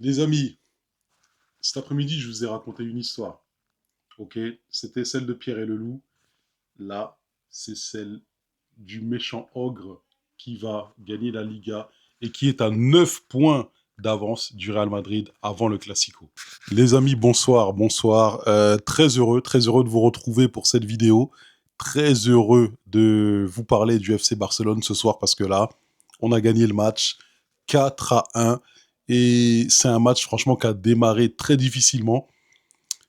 Les amis, cet après-midi, je vous ai raconté une histoire. Ok, c'était celle de Pierre et le loup. Là, c'est celle du méchant ogre qui va gagner la Liga et qui est à 9 points d'avance du Real Madrid avant le Classico. Les amis, bonsoir, bonsoir. Très heureux de vous retrouver pour cette vidéo. Très heureux de vous parler du FC Barcelone ce soir parce que là, on a gagné le match 4-1. Et c'est un match, franchement, qui a démarré très difficilement.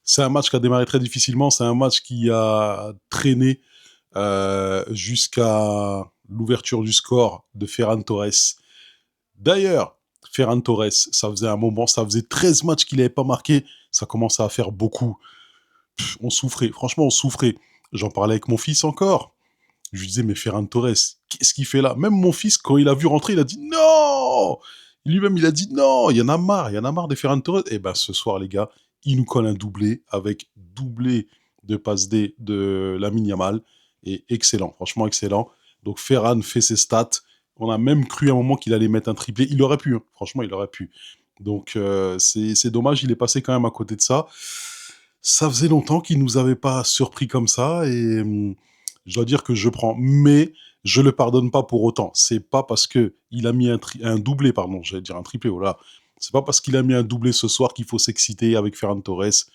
C'est un match qui a démarré très difficilement. C'est un match qui a traîné jusqu'à l'ouverture du score de Ferran Torres. D'ailleurs, Ferran Torres, ça faisait un moment, ça faisait 13 matchs qu'il n'avait pas marqué. Ça commençait à faire beaucoup. On souffrait, franchement, on souffrait. J'en parlais avec mon fils encore. Je lui disais, mais Ferran Torres, qu'est-ce qu'il fait là? Même mon fils, quand il a vu rentrer, il a dit non. Lui-même, il a dit non, il y en a marre des Ferran Torres. Et ben ce soir, les gars, il nous colle un doublé avec doublé de passe D de Lamine Yamal. Et excellent, franchement excellent. Donc Ferran fait ses stats. On a même cru à un moment qu'il allait mettre un triplé. Il aurait pu, hein. Franchement, il aurait pu. Donc c'est dommage, il est passé quand même à côté de ça. Ça faisait longtemps qu'il nous avait pas surpris comme ça et je dois dire que je prends. Mais je le pardonne pas pour autant. C'est pas parce que il a mis un doublé, pardon, j'allais dire un triplé, voilà. C'est pas parce qu'il a mis un doublé ce soir qu'il faut s'exciter avec Ferran Torres.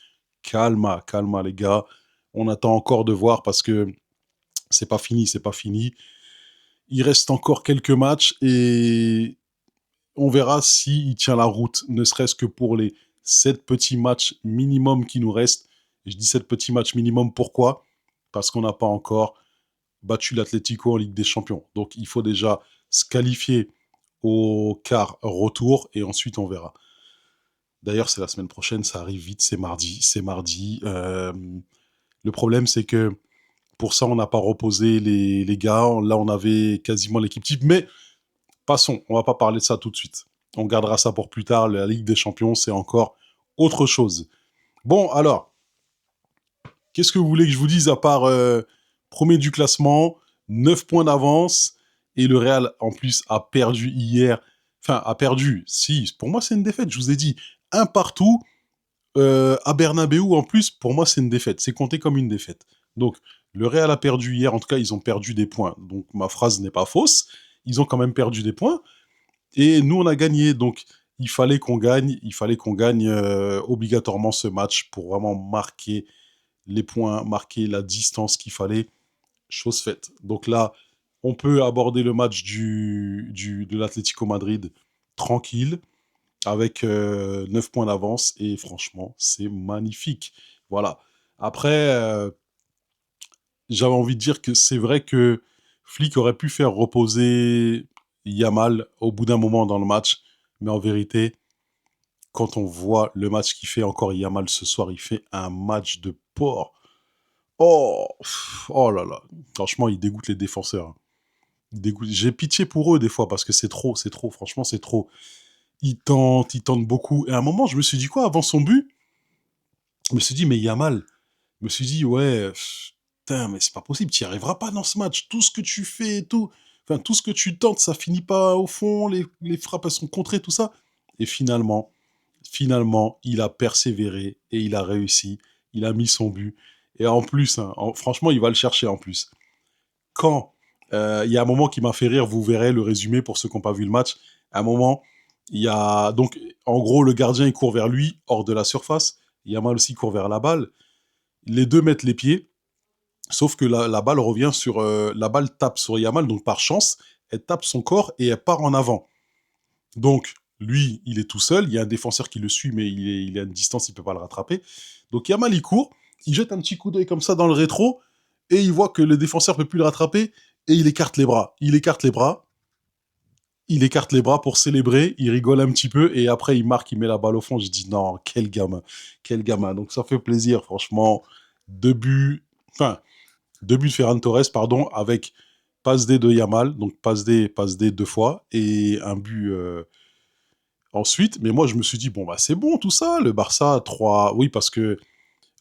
Calma, calma les gars. On attend encore de voir parce que c'est pas fini, c'est pas fini. Il reste encore quelques matchs et on verra s'il tient la route, ne serait-ce que pour les 7 petits matchs minimum qui nous restent. Et je dis 7 petits matchs minimum, pourquoi? Parce qu'on n'a pas encore battu l'Atlético en Ligue des Champions. Donc il faut déjà se qualifier au quart retour et ensuite on verra. D'ailleurs, c'est la semaine prochaine, ça arrive vite, c'est mardi. C'est mardi. Le problème, c'est que pour ça, on n'a pas reposé les gars. Là, on avait quasiment l'équipe type. Mais passons, on va pas parler de ça tout de suite. On gardera ça pour plus tard. La Ligue des Champions, c'est encore autre chose. Bon, alors, qu'est-ce que vous voulez que je vous dise à part premier du classement, 9 points d'avance, et le Real, en plus, a perdu hier. Enfin, a perdu. Si, pour moi, c'est une défaite. Je vous ai dit, un partout à Bernabeu, en plus, pour moi, c'est une défaite. C'est compté comme une défaite. Donc, le Real a perdu hier. En tout cas, ils ont perdu des points. Donc, ma phrase n'est pas fausse. Ils ont quand même perdu des points. Et nous, on a gagné. Donc, il fallait qu'on gagne obligatoirement ce match pour vraiment marquer les points, marquer la distance qu'il fallait. Chose faite. Donc là, on peut aborder le match de l'Atlético Madrid tranquille, avec 9 points d'avance. Et franchement, c'est magnifique. Voilà. Après, j'avais envie de dire que c'est vrai que Flick aurait pu faire reposer Yamal au bout d'un moment dans le match. Mais en vérité, quand on voit le match qu'il fait encore Yamal ce soir, il fait un match de porc. Oh, oh là là. Franchement, il dégoûte les défenseurs, hein. Il dégoûte. J'ai pitié pour eux des fois parce que c'est trop. Franchement, c'est trop. Il tente beaucoup. Et à un moment, je me suis dit quoi avant son but? Je me suis dit, mais Yamal. Je me suis dit, ouais, putain, mais c'est pas possible. Tu n'y arriveras pas dans ce match. Tout ce que tu fais, tout, enfin, tout ce que tu tentes, ça finit pas au fond. Les frappes, elles sont contrées, tout ça. Et finalement, il a persévéré et il a réussi. Il a mis son but. Et en plus, hein, franchement, il va le chercher en plus. Quand il y a un moment qui m'a fait rire, vous verrez le résumé pour ceux qui n'ont pas vu le match. À un moment, il y a donc en gros le gardien il court vers lui hors de la surface. Yamal aussi court vers la balle. Les deux mettent les pieds, sauf que la balle revient sur la balle tape sur Yamal, donc par chance, elle tape son corps et elle part en avant. Donc lui, il est tout seul. Il y a un défenseur qui le suit, mais il est à une distance, il peut pas le rattraper. Donc Yamal il court, il jette un petit coup d'œil comme ça dans le rétro et il voit que le défenseur peut plus le rattraper et il écarte les bras. Il écarte les bras pour célébrer, il rigole un petit peu et après il marque, il met la balle au fond. Je dis non, quel gamin, quel gamin. Donc ça fait plaisir, franchement. Deux buts, enfin, deux buts de Ferran Torres, pardon, avec passe D de Yamal, donc passe D deux fois et un but ensuite. Mais moi je me suis dit, bon bah c'est bon tout ça, le Barça 3, oui parce que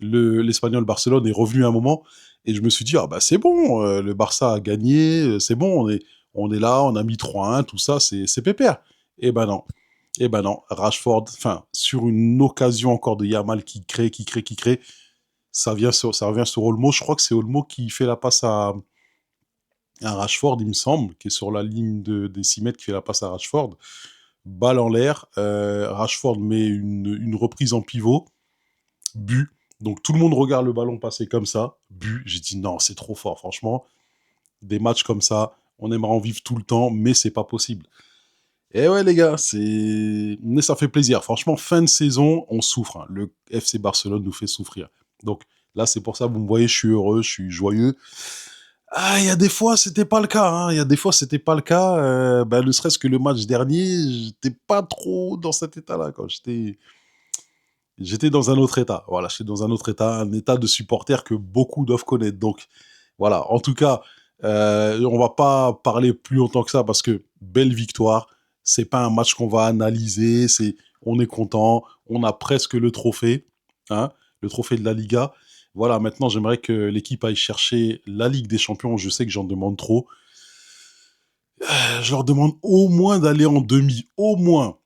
l'Espagnol Barcelone est revenu un moment et je me suis dit ah bah c'est bon, le Barça a gagné, c'est bon, on est là, on a mis 3-1, tout ça, c'est pépère. Et ben non. Eh ben non, Rashford, enfin, sur une occasion encore de Yamal qui crée, ça revient sur Olmo. Je crois que c'est Olmo qui fait la passe à Rashford, il me semble, qui est sur la ligne des 6 mètres, qui fait la passe à Rashford. Balle en l'air, Rashford met une reprise en pivot, but. Donc tout le monde regarde le ballon passer comme ça, but. J'ai dit non, c'est trop fort, franchement. Des matchs comme ça, on aimerait en vivre tout le temps, mais c'est pas possible. Et ouais, les gars, mais ça fait plaisir. Franchement, fin de saison, on souffre, hein. Le FC Barcelone nous fait souffrir. Donc là, c'est pour ça, vous me voyez, je suis heureux, je suis joyeux. Ah, il y a des fois, c'était pas le cas, hein. Il y a des fois, c'était pas le cas. Ben, ne serait-ce que le match dernier, j'étais pas trop dans cet état-là, quoi. J'étais dans un autre état. Voilà, j'étais dans un autre état, un état de supporter que beaucoup doivent connaître. Donc, voilà. En tout cas, on va pas parler plus longtemps que ça parce que belle victoire. C'est pas un match qu'on va analyser. On est content. On a presque le trophée, hein, le trophée de la Liga. Voilà. Maintenant, j'aimerais que l'équipe aille chercher la Ligue des Champions. Je sais que j'en demande trop. Je leur demande au moins d'aller en demi, au moins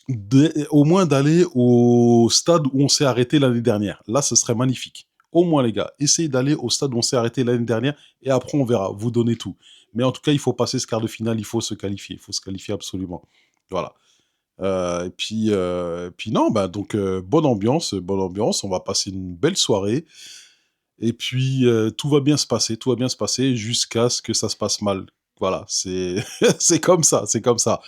d'aller au stade où on s'est arrêté l'année dernière. Là, ce serait magnifique. Au moins, les gars, essayez d'aller au stade où on s'est arrêté l'année dernière et après, on verra. Vous donnez tout. Mais en tout cas, il faut passer ce quart de finale, il faut se qualifier. Il faut se qualifier absolument. Voilà. Et puis non, bah, donc, bonne ambiance, bonne ambiance. On va passer une belle soirée. Et puis, tout va bien se passer, tout va bien se passer jusqu'à ce que ça se passe mal. Voilà, c'est c'est comme ça, c'est comme ça.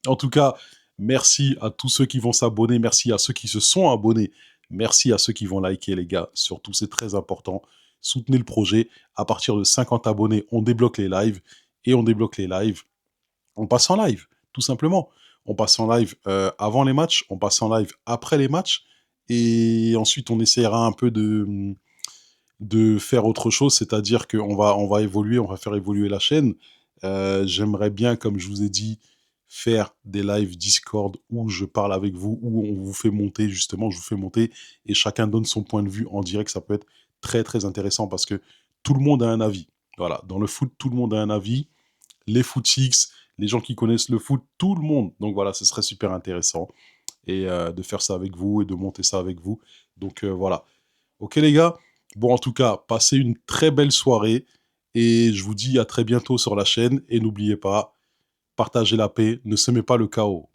En tout cas, merci à tous ceux qui vont s'abonner, merci à ceux qui se sont abonnés, merci à ceux qui vont liker, les gars. Surtout, c'est très important. Soutenez le projet. À partir de 50 abonnés, on débloque les lives. Et on débloque les lives. On passe en live, tout simplement. On passe en live avant les matchs, on passe en live après les matchs. Et ensuite, on essaiera un peu de faire autre chose, c'est-à-dire qu'on va évoluer, on va faire évoluer la chaîne. J'aimerais bien, comme je vous ai dit, faire des lives Discord où je parle avec vous, où on vous fait monter, justement, je vous fais monter, et chacun donne son point de vue en direct. Ça peut être très, très intéressant parce que tout le monde a un avis. Voilà, dans le foot, tout le monde a un avis. Les footix, les gens qui connaissent le foot, tout le monde. Donc voilà, ce serait super intéressant et de faire ça avec vous et de monter ça avec vous. Donc voilà. Ok les gars. Bon, en tout cas, passez une très belle soirée et je vous dis à très bientôt sur la chaîne. Et n'oubliez pas, partagez la paix, ne semez pas le chaos.